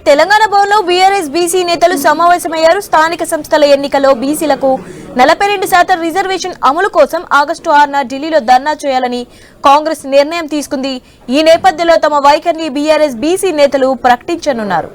తెలంగాణ భవన్లో BRS BC నేతలు సమావేశమయ్యారు. స్థానిక సంస్థల ఎన్నికల్లో బీసీలకు 42% రిజర్వేషన్ అమలు కోసం ఆగస్టు 6న ఢిల్లీలో ధర్నా చేయాలని కాంగ్రెస్ నిర్ణయం తీసుకుంది. ఈ నేపథ్యంలో తమ వైఖరిని బీఆర్ఎస్ బీసీ నేతలు ప్రకటించనున్నారు.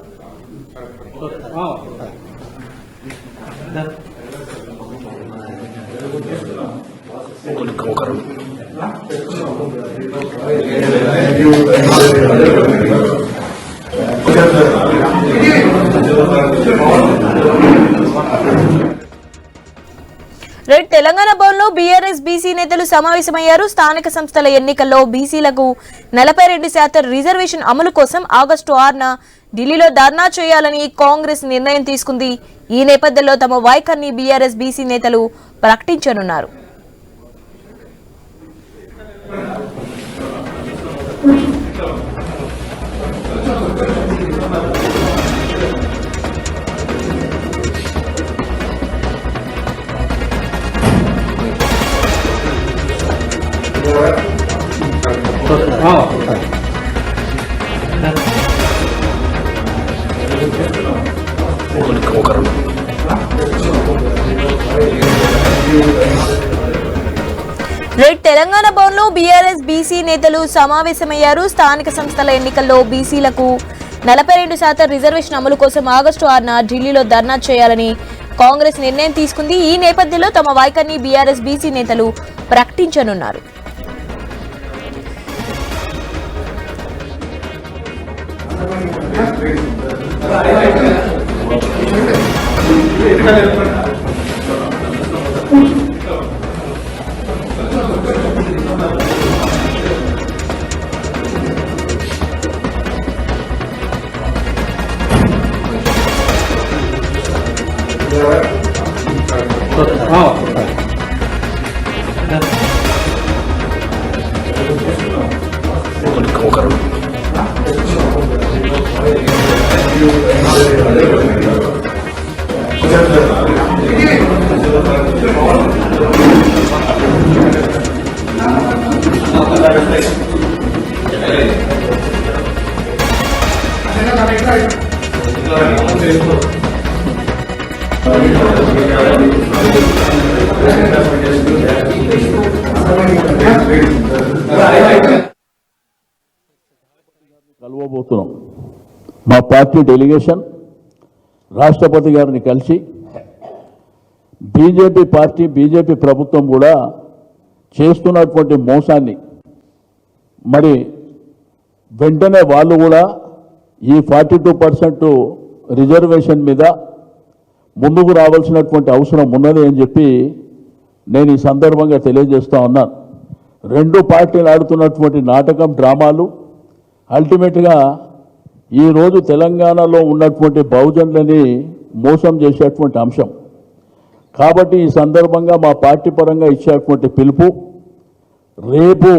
తెలంగాణ భవన్లో బీఆర్ఎస్ బీసీ నేతలు సమావేశమయ్యారు. స్థానిక సంస్థల ఎన్నికల్లో బీసీలకు 42% రిజర్వేషన్ అమలు కోసం ఆగస్టు 6న ఢిల్లీలో ధర్నా చేయాలని కాంగ్రెస్ నిర్ణయం తీసుకుంది. ఈ నేపథ్యంలో తమ వైఖరిని బీఆర్ఎస్ బీసీ నేతలు ప్రకటించనున్నారు. తెలంగాణ భవన్లో బీఆర్ఎస్ బీసీ నేతలు సమావేశమయ్యారు. స్థానిక సంస్థల ఎన్నికల్లో బీసీలకు 42% రిజర్వేషన్ అమలు కోసం ఆగస్టు 6న ఢిల్లీలో ధర్నా చేయాలని కాంగ్రెస్ నిర్ణయం తీసుకుంది. ఈ నేపథ్యంలో తమ వైఖరిని బీఆర్ఎస్ బీసీ నేతలు ప్రకటించనున్నారు. కలవబోతున్నాం. మా పార్టీ డెలిగేషన్ రాష్ట్రపతి గారిని కలిసి బీజేపీ ప్రభుత్వం కూడా చేస్తున్నటువంటి మోసాన్ని మరి వెంటనే వాళ్ళు కూడా ఈ 42% రిజర్వేషన్ మీద ముందుకు రావాల్సినటువంటి అవసరం ఉన్నది అని చెప్పి నేను ఈ సందర్భంగా తెలియజేస్తా ఉన్నాను. రెండు పార్టీలు ఆడుతున్నటువంటి నాటకం డ్రామాలు అల్టిమేట్గా ఈరోజు తెలంగాణలో ఉన్నటువంటి బహుజనులని మోసం చేసేటువంటి అంశం. కాబట్టి ఈ సందర్భంగా మా పార్టీ పరంగా ఇచ్చేటువంటి పిలుపు రేపు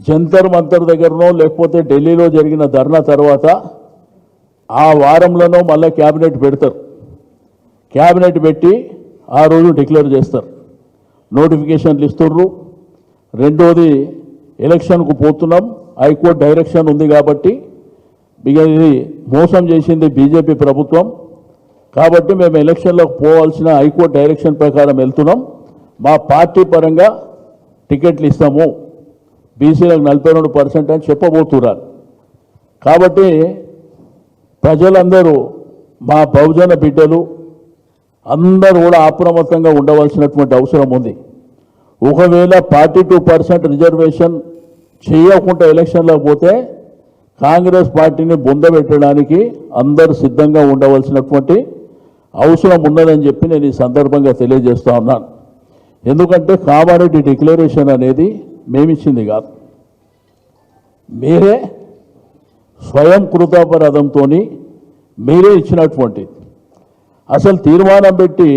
జంతర్ మంతర్ దగ్గరనో లేకపోతే ఢిల్లీలో జరిగిన ధర్నా తర్వాత ఆ వారంలోనో మళ్ళీ క్యాబినెట్ పెడతారు. క్యాబినెట్ పెట్టి ఆ రోజు డిక్లేర్ చేస్తారు, నోటిఫికేషన్లు ఇస్తుర్రు. రెండోది ఎలక్షన్కు పోతున్నాం, హైకోర్టు డైరెక్షన్ ఉంది కాబట్టి ఇక ఇది మోసం చేసింది బీజేపీ ప్రభుత్వం. కాబట్టి మేము ఎలక్షన్లకు పోవాల్సిన హైకోర్టు డైరెక్షన్ ప్రకారం వెళ్తున్నాం. మా పార్టీ పరంగా టికెట్లు ఇస్తాము, బీసీలకు 42% అని చెప్పబోతున్నారు. కాబట్టి ప్రజలందరూ మా బహుజన బిడ్డలు అందరూ కూడా అప్రమత్తంగా ఉండవలసినటువంటి అవసరం ఉంది. ఒకవేళ 42% రిజర్వేషన్ చేయకుండా ఎలక్షన్లో పోతే కాంగ్రెస్ పార్టీని బొందబెట్టడానికి అందరూ సిద్ధంగా ఉండవలసినటువంటి అవసరం ఉన్నదని చెప్పి నేను ఈ సందర్భంగా తెలియజేస్తా ఉన్నాను. ఎందుకంటే కామారెడ్డి డిక్లరేషన్ అనేది మేమిచ్చింది కాదు, మీరే స్వయం కృతాపరాధంతో మీరే ఇచ్చినటువంటిది. అసలు తీర్మానం పెట్టి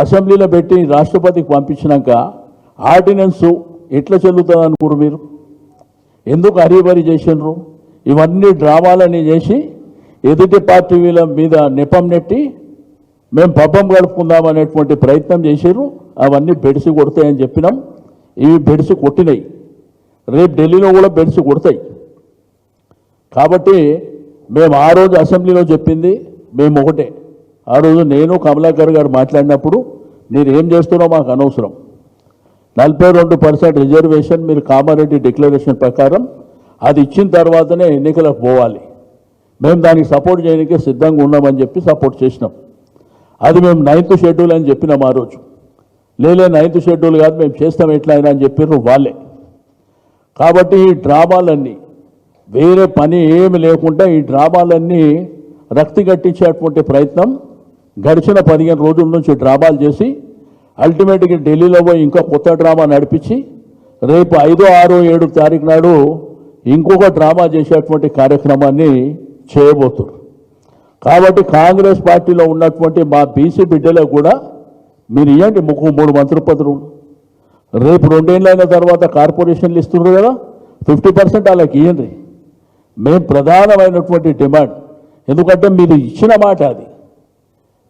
అసెంబ్లీలో పెట్టి రాష్ట్రపతికి పంపించినాక ఆర్డినెన్స్ ఎట్లా చెల్లుతుంది అనుకోరు మీరు? ఎందుకు హరీబరీ చేసినారు? ఇవన్నీ డ్రామాలని చేసి ఎదుటి పార్టీ వీళ్ళ మీద నెపం నెట్టి మేము పబ్బం గడుపుకుందామనేటువంటి ప్రయత్నం చేశారు. అవన్నీ బెడిసి కొడతాయని చెప్పినాం. ఇవి బెడిసి కొట్టినాయి, రేపు ఢిల్లీలో కూడా బెడిసి కొడతాయి. కాబట్టి మేము ఆ రోజు అసెంబ్లీలో చెప్పింది మేము ఒకటే. ఆ రోజు నేను కమలాకర్ గారు మాట్లాడినప్పుడు మీరు ఏం చేస్తున్నారో మాకు అనవసరం, 42% రిజర్వేషన్ మీరు కామారెడ్డి డిక్లరేషన్ ప్రకారం అది ఇచ్చిన తర్వాతనే ఎన్నికలకు పోవాలి, మేము దానికి సపోర్ట్ చేయడానికి సిద్ధంగా ఉన్నామని చెప్పి సపోర్ట్ చేసినాం. అది మేము 9th షెడ్యూల్ అని చెప్పినాం ఆ రోజు. లేలే 9th షెడ్యూల్ కాదు, మేము చేస్తాం ఎట్లా అయినా అని చెప్పారు వాళ్ళే. కాబట్టి ఈ డ్రామాలన్నీ వేరే పని ఏమి లేకుండా ఈ డ్రామాలన్నీ రక్తి కట్టించేటువంటి ప్రయత్నం గడిచిన 15 రోజుల నుంచి డ్రామాలు చేసి అల్టిమేట్గా ఢిల్లీలో పోయి ఇంకా కొత్త డ్రామా నడిపించి రేపు 5, 6, 7 తారీఖు నాడు ఇంకొక డ్రామా చేసేటువంటి కార్యక్రమాన్ని చేయబోతున్నారు. కాబట్టి కాంగ్రెస్ పార్టీలో ఉన్నటువంటి మా బీసీ బిడ్డలకు కూడా మీరు ఇవ్వండి 3 మంత్రి పదవులు. రేపు 2 ఏళ్ళైన తర్వాత కార్పొరేషన్లు ఇస్తున్నారు కదా, 50% వాళ్ళకి ఇవ్వండి. మేము ప్రధానమైనటువంటి డిమాండ్, ఎందుకంటే మీరు ఇచ్చిన మాట అది,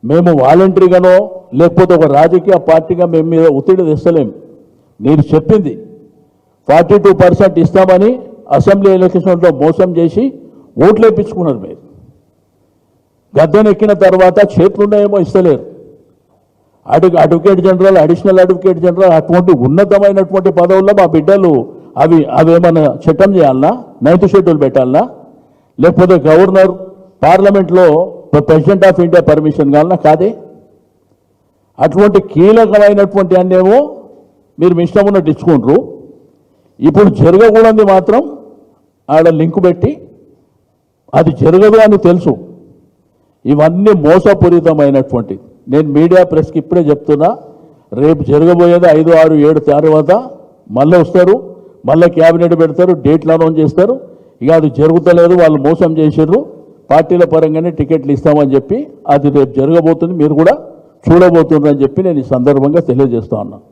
మేము వాలంటరీగానో లేకపోతే ఒక రాజకీయ పార్టీగా మేము మీద ఒత్తిడి తెస్తలేము. మీరు చెప్పింది 42% ఇస్తామని అసెంబ్లీ ఎలక్షన్లో మోసం చేసి ఓట్లు వేయించుకున్నారు. మీరు గద్దెనెక్కిన తర్వాత చేతులున్నాయేమో ఇస్తలేరు. Advocate general, additional advocate general అటువంటి ఉన్నతమైనటువంటి పదవుల్లో మా బిడ్డలు అవేమన్నా చట్టం చేయాలన్నా, 9th షెడ్యూల్ పెట్టాలన్నా, లేకపోతే గవర్నర్ పార్లమెంట్లో ప్రెసిడెంట్ ఆఫ్ ఇండియా పర్మిషన్ కావాలన్నా? కాదే. అటువంటి కీలకమైనటువంటి అన్నేమో మీరు మీ ఇష్టం ఉన్నట్టు ఇచ్చుకుంటారు. ఇప్పుడు జరగకూడదు మాత్రం ఆడ లింక్ పెట్టి అది జరగదు అని తెలుసు. ఇవన్నీ మోసపూరితమైనటువంటి. నేను మీడియా ప్రెస్కి ఇప్పుడే చెప్తున్నా, రేపు జరగబోయేది 5, 6, 7 తర్వాత మళ్ళీ వస్తారు, మళ్ళీ క్యాబినెట్ పెడతారు, డేట్లు అనౌన్స్ చేస్తారు. ఇక అది జరుగుతలేదు, వాళ్ళు మోసం చేసారు, పార్టీల పరంగానే టికెట్లు ఇస్తామని చెప్పి అది రేపు జరగబోతుంది, మీరు కూడా చూడబోతున్నారని చెప్పి నేను ఈ సందర్భంగా తెలియజేస్తా ఉన్నాను.